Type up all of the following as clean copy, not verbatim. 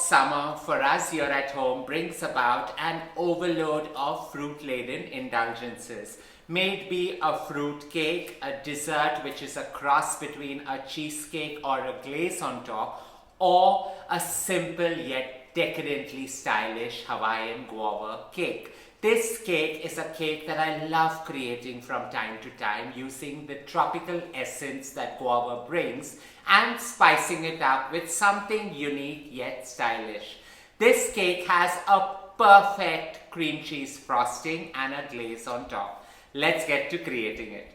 summer for us here at home brings about an overload of fruit-laden indulgences. May it be a fruit cake, a dessert which is a cross between a cheesecake or a glaze on top, or a simple yet decadently stylish Hawaiian guava cake. This cake is a cake that I love creating from time to time using the tropical essence that guava brings and spicing it up with something unique yet stylish. This cake has a perfect cream cheese frosting and a glaze on top. Let's get to creating it.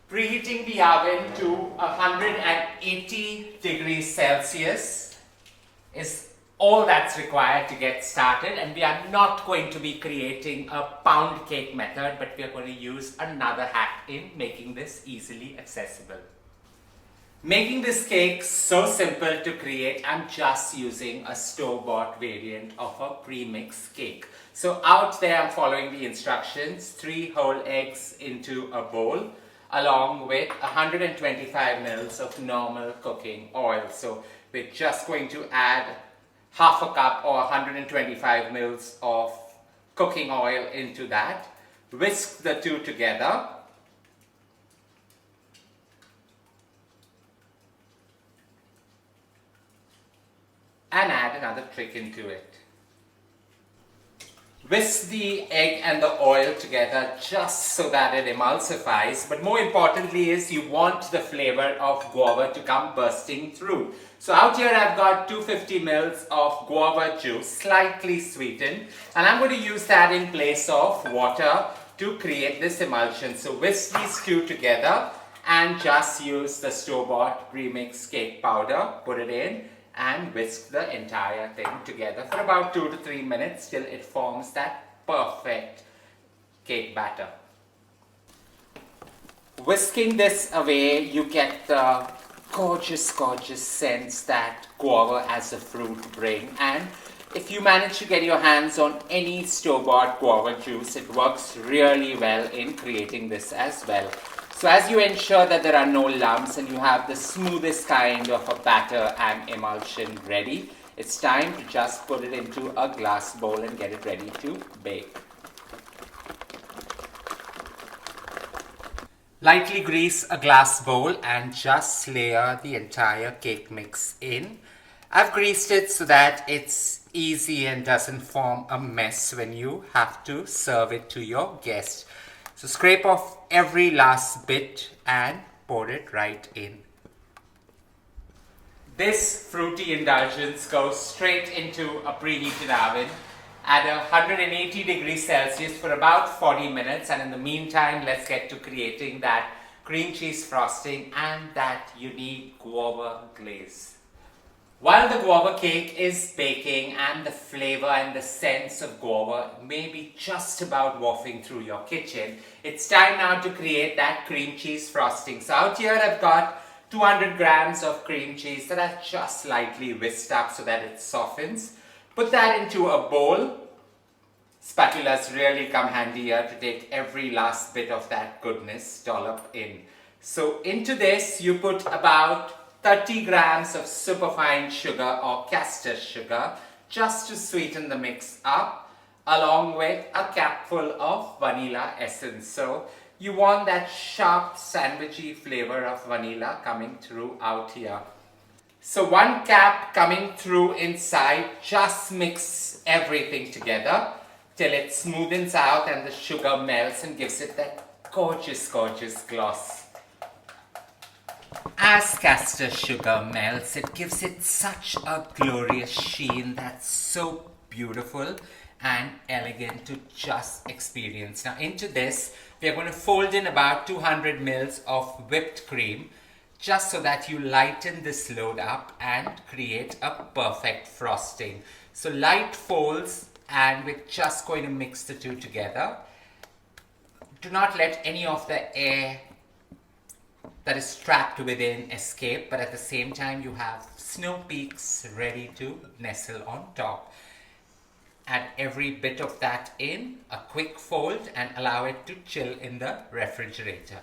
Preheating the oven to 180 degrees Celsius is all that's required to get started, and we are not going to be creating a pound cake method, but we are going to use another hack in making this easily accessible. Making this cake so simple to create, I'm just using a store-bought variant of a pre-mix cake. So out there I'm following the instructions: 3 whole eggs into a bowl along with 125 ml of normal cooking oil. So we're just going to add half a cup or 125 ml of cooking oil into that. Whisk the two together. And add another trick into it. Whisk the egg and the oil together just so that it emulsifies, but more importantly is you want the flavor of guava to come bursting through. So out here I've got 250 ml of guava juice, slightly sweetened, and I'm going to use that in place of water to create this emulsion. So whisk these two together and just use the store-bought premix cake powder, put it in, and whisk the entire thing together for about 2 to 3 minutes till it forms that perfect cake batter. Whisking this away, you get the gorgeous sense that guava as a fruit brings, and if you manage to get your hands on any store-bought guava juice, it works really well in creating this as well. So as you ensure that there are no lumps and you have the smoothest kind of a batter and emulsion ready, it's time to just put it into a glass bowl and get it ready to bake. Lightly grease a glass bowl and just layer the entire cake mix in. I've greased it so that it's easy and doesn't form a mess when you have to serve it to your guests. So scrape off every last bit and pour it right in. This fruity indulgence goes straight into a preheated oven at 180 degrees Celsius for about 40 minutes, and in the meantime let's get to creating that cream cheese frosting and that unique guava glaze. While the guava cake is baking and the flavor and the sense of guava may be just about wafting through your kitchen, it's time now to create that cream cheese frosting. So out here I've got 200 grams of cream cheese that I've just slightly whisked up so that it softens. Put that into a bowl. Spatulas really come handy here to take every last bit of that goodness dollop in. So into this you put about 30 grams of superfine sugar or castor sugar just to sweeten the mix up, along with a capful of vanilla essence. So you want that sharp sandwichy flavor of vanilla coming through out here. So 1 cap coming through inside. Just mix everything together till it smoothens out and the sugar melts and gives it that gorgeous gloss. As castor sugar melts, it gives it such a glorious sheen that's so beautiful and elegant to just experience. Now into this, we are going to fold in about 200 ml of whipped cream just so that you lighten this load up and create a perfect frosting. So light folds, and we're just going to mix the two together. Do not let any of the air that is trapped within escape, but at the same time you have snow peaks ready to nestle on top. Add every bit of that in, a quick fold, and allow it to chill in the refrigerator.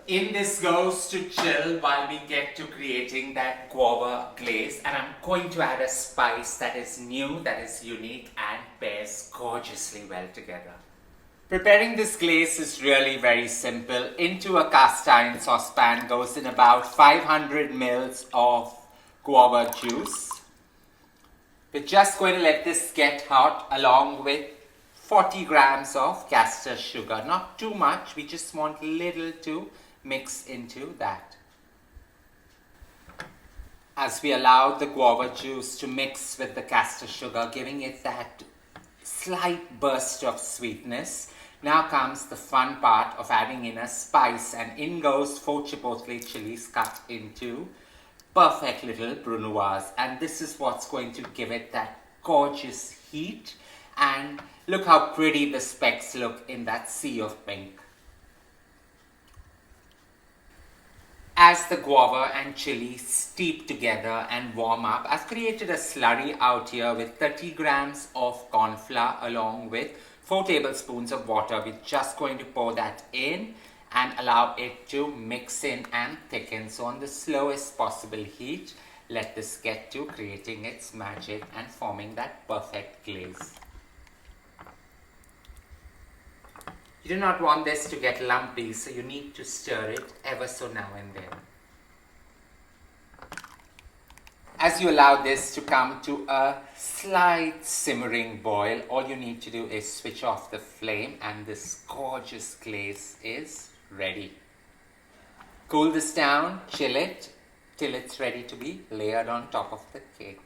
In this goes to chill while we get to creating that guava glaze, and I'm going to add a spice that is new, that is unique, and pairs gorgeously well together. Preparing this glaze is really very simple. Into a cast iron saucepan goes in about 500 ml of guava juice. We're just going to let this get hot along with 40 grams of castor sugar. Not too much, we just want little to mix into that. As we allow the guava juice to mix with the castor sugar, giving it that slight burst of sweetness, now comes the fun part of adding in a spice, and in goes 4 chipotle chilies cut into perfect little brunoise, and this is what's going to give it that gorgeous heat. And look how pretty the specks look in that sea of pink. As the guava and chili steep together and warm up, I've created a slurry out here with 30 grams of corn flour along with 4 tablespoons of water. We're just going to pour that in and allow it to mix in and thicken. So on the slowest possible heat, let this get to creating its magic and forming that perfect glaze. You do not want this to get lumpy, so you need to stir it ever so now and then. As you allow this to come to a slight simmering boil, all you need to do is switch off the flame and this gorgeous glaze is ready. Cool this down, chill it till it's ready to be layered on top of the cake.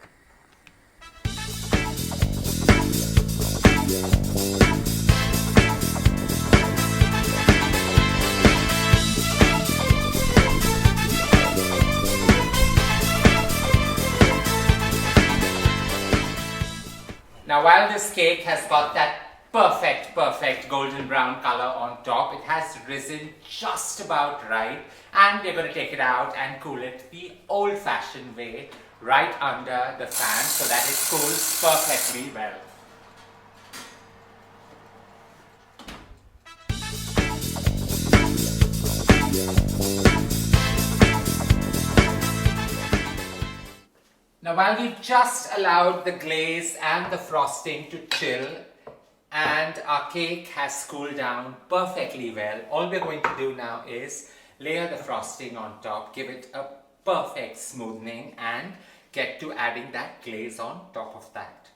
Now while this cake has got that perfect golden brown color on top, it has risen just about right, and we're going to take it out and cool it the old-fashioned way right under the fan so that it cools perfectly well. Now while we've just allowed the glaze and the frosting to chill and our cake has cooled down perfectly well, all we're going to do now is layer the frosting on top, give it a perfect smoothing and get to adding that glaze on top of that.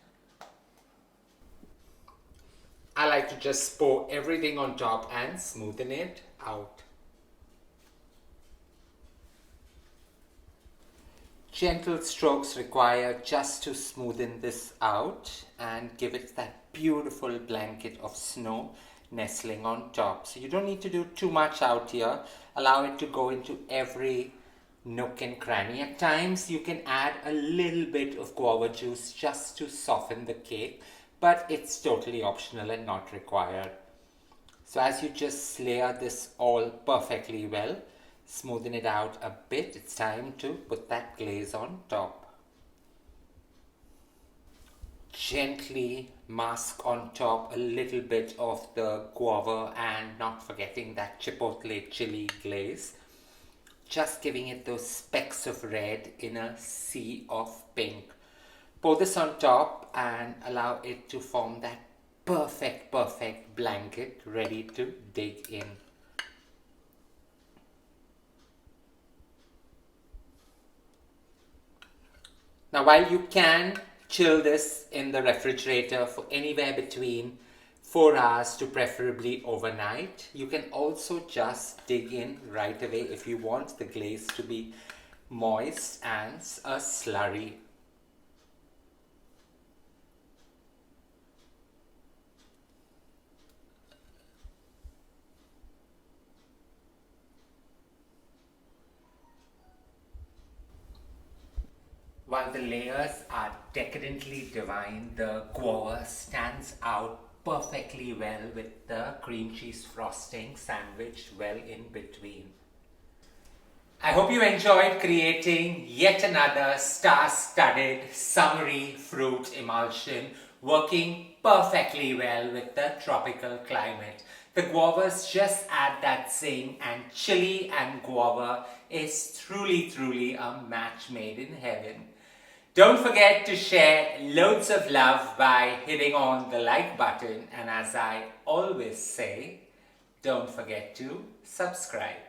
I like to just pour everything on top and smoothen it out. Gentle strokes required just to smoothen this out and give it that beautiful blanket of snow nestling on top. So you don't need to do too much out here. Allow it to go into every nook and cranny. At times you can add a little bit of guava juice just to soften the cake, but it's totally optional and not required. So as you just layer this all perfectly well, smoothen it out a bit, it's time to put that glaze on top. Gently mask on top a little bit of the guava and not forgetting that chipotle chili glaze. Just giving it those specks of red in a sea of pink. Pour this on top and allow it to form that perfect blanket ready to dig in. Now while you can chill this in the refrigerator for anywhere between 4 hours to preferably overnight, you can also just dig in right away if you want the glaze to be moist and a slurry. While the layers are decadently divine, the guava stands out perfectly well with the cream cheese frosting sandwiched well in between. I hope you enjoyed creating yet another star-studded summery fruit emulsion working perfectly well with the tropical climate. The guavas just add that zing, and chili and guava is truly a match made in heaven. Don't forget to share loads of love by hitting on the like button, and as I always say, don't forget to subscribe.